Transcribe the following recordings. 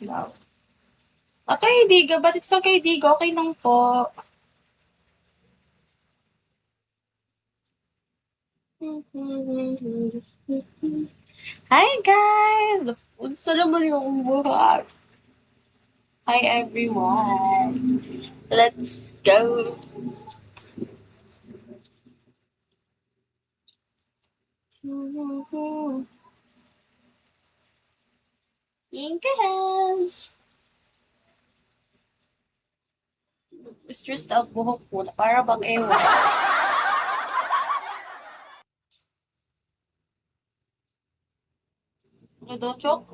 Wow. Okay, Digo, but it's okay, Digo. Okay lang po. Hi, guys! Unsa naman yung buhat? Hi, everyone. Let's go. Yes. Stressed out buhok ko. Para bang ewan. Ano daw, Chok?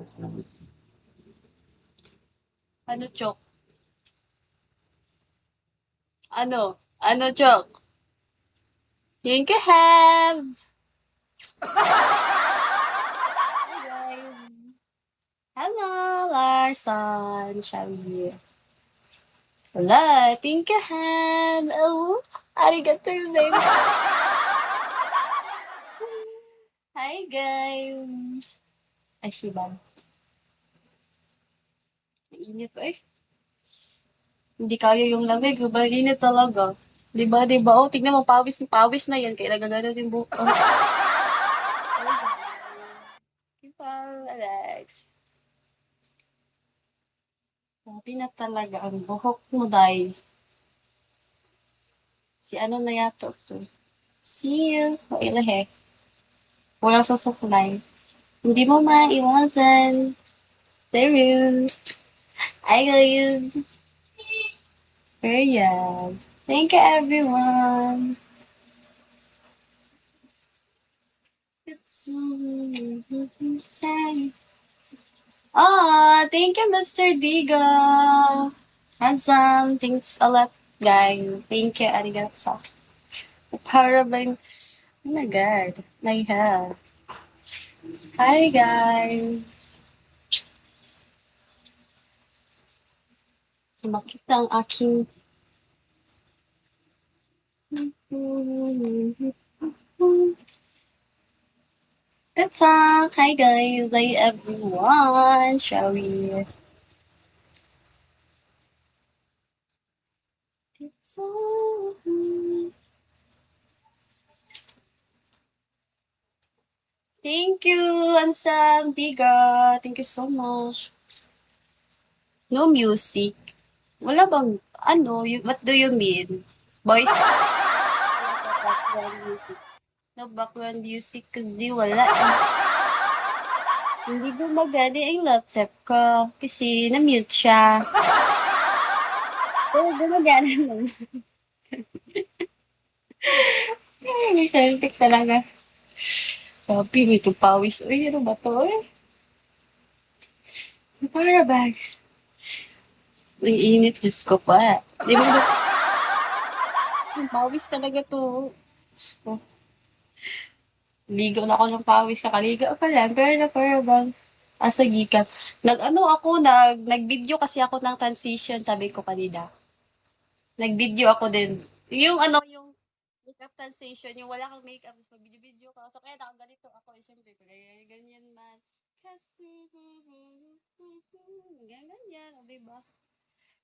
Ano, Chok? Ano? Ano, Chok? Thank you, have. Hi, guys. Hello, Larson. Shall Wala, Pinkahan. Oh, arigato name. Hi, guys. Ay, Shiban. Mainit eh. Hindi kaya yung lamig. Mainit talaga. Di ba? Oh, tignan mo, pawis na yan. Kaya nagagano din buhok. Oh. Diba, Alex? Sabi na talaga ang buhok mo, dahil. Si ano na yato to? Si, mailahe. Walang sasuklay. Hindi mo maiwasan. There. I guys. Yeah. Thank you, everyone. It's so sad. Ah, thank you, Mr. Diga. Handsome. Thanks a lot, guys. Thank you, arigato. Para bang, oh my God, my hair. Hi, guys. Sumakit ang aking It's hi guys, hi everyone, shall we? It's Thank you, Ansam, Diga. Thank you so much. No music. Wala bang, ano, what do you mean? Boys? Background music. No background music kasi wala. Hindi gumagana yung laptop ko kasi na-mute siya. Pero gumagana naman. Ay, selfie talaga. Sabi, may tupawis. Uy, ano ba to eh? Para ba? Ang init, Diyos ko pa. Di ba ba? Pawis talaga to. Diyos ko. Ligo na ako ng pawis. Kakaligo ka lang. Pero bang, asa gikan. Nag-ano ako, nag-video kasi ako ng transition, sabi ko kanina. Nag-video ako din. Yung ano, yung makeup transition, yung wala kang makeup, tapos mag-video-video ka. So, kaya nakaganito ako, eh, syempre, ganyan man. Kasi, ganyan, o diba?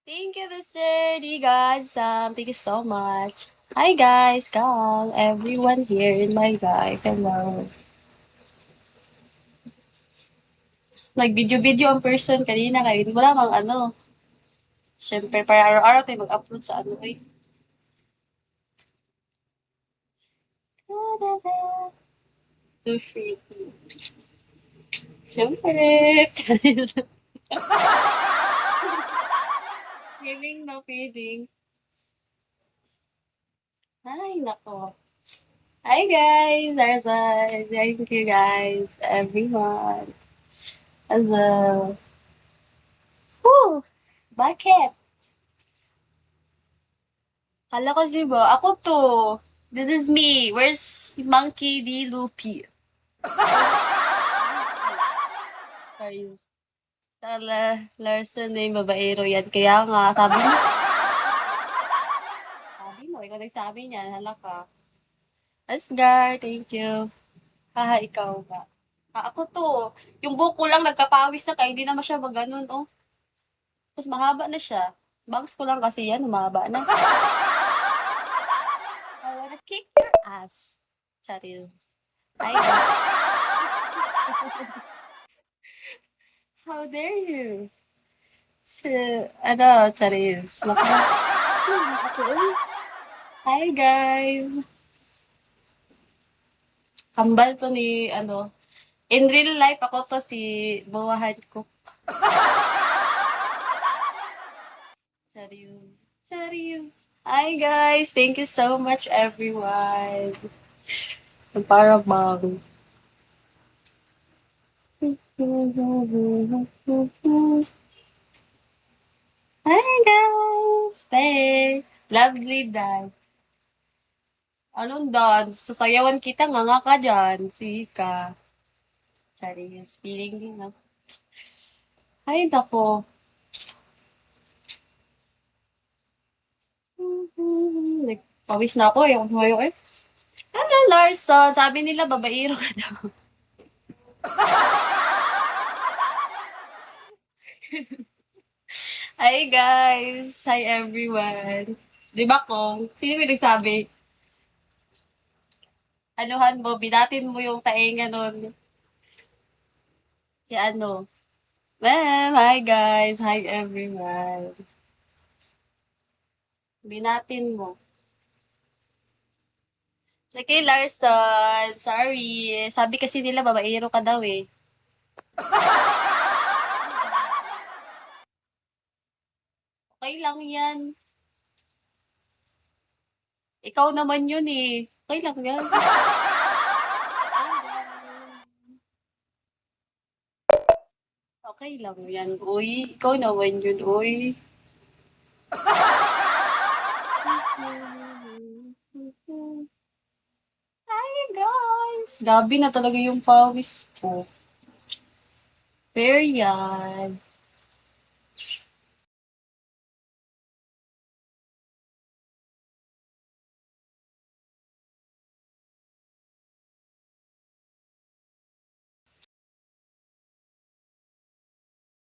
Thank you, Mr. D, guys. Thank you so much. Hi, guys. Come, everyone here in my life. Hello. Nag-video-video ang person kanina kayo. Wala mang ano. Siyempre, para araw-araw tayo mag-upload sa ano eh. Too free. Siyempre. Feeling no feeling. Ay, nako. Hi, guys. Arzan. Thank you, guys. Everyone. As a... Whew! Bakit? Kala ko si Bo. Ako to. This is me. Where's Monkey D. Loopy? Sorry. Larson na yung babaero yan. Kaya nga, sabi mo, ikaw nagsabi niyan. Hala ka. Asgar, thank you. Haha, ikaw ba? Ako to. Yung buhok ko lang nagkapawis na kaya hindi naman siya maganon, oh. Tapos mahaba na siya. Bangs ko lang kasi yan, humaba na. I wanna kick your ass. Charis. Ay, how dare you? Si, ano, Charis. Hi, guys. Kambal to ni, ano, in real life, ako to si buwahan ko. Charis. Charis. Hi, guys. Thank you so much, everyone. Para bang. Hi, guys. Hey. Lovely dance. Anong dance? Sasayawan kita, nga ka dyan. Sika. Charis. Feeling din na. Ay, nako. Pawis na ako. Yung humayo eh. Ano, Larson? Sabi nila, babaero ka daw. Hi, guys. Hi, everyone. Di ba kung? Sino may nagsabi? Anuhan mo, binatin mo yung tainga nun. Si ano? Ma'am, hi guys. Hi, everyone. Binatin mo. Okay, Larson. Sorry. Sabi kasi nila, babaero ka daw eh. Okay lang yan. Ikaw naman yun eh. Okay lang yan. Okay lang yan, uy. Ikaw naman yun, uy. Hi, guys. Gabi na talaga yung pawis ko. Fair yan.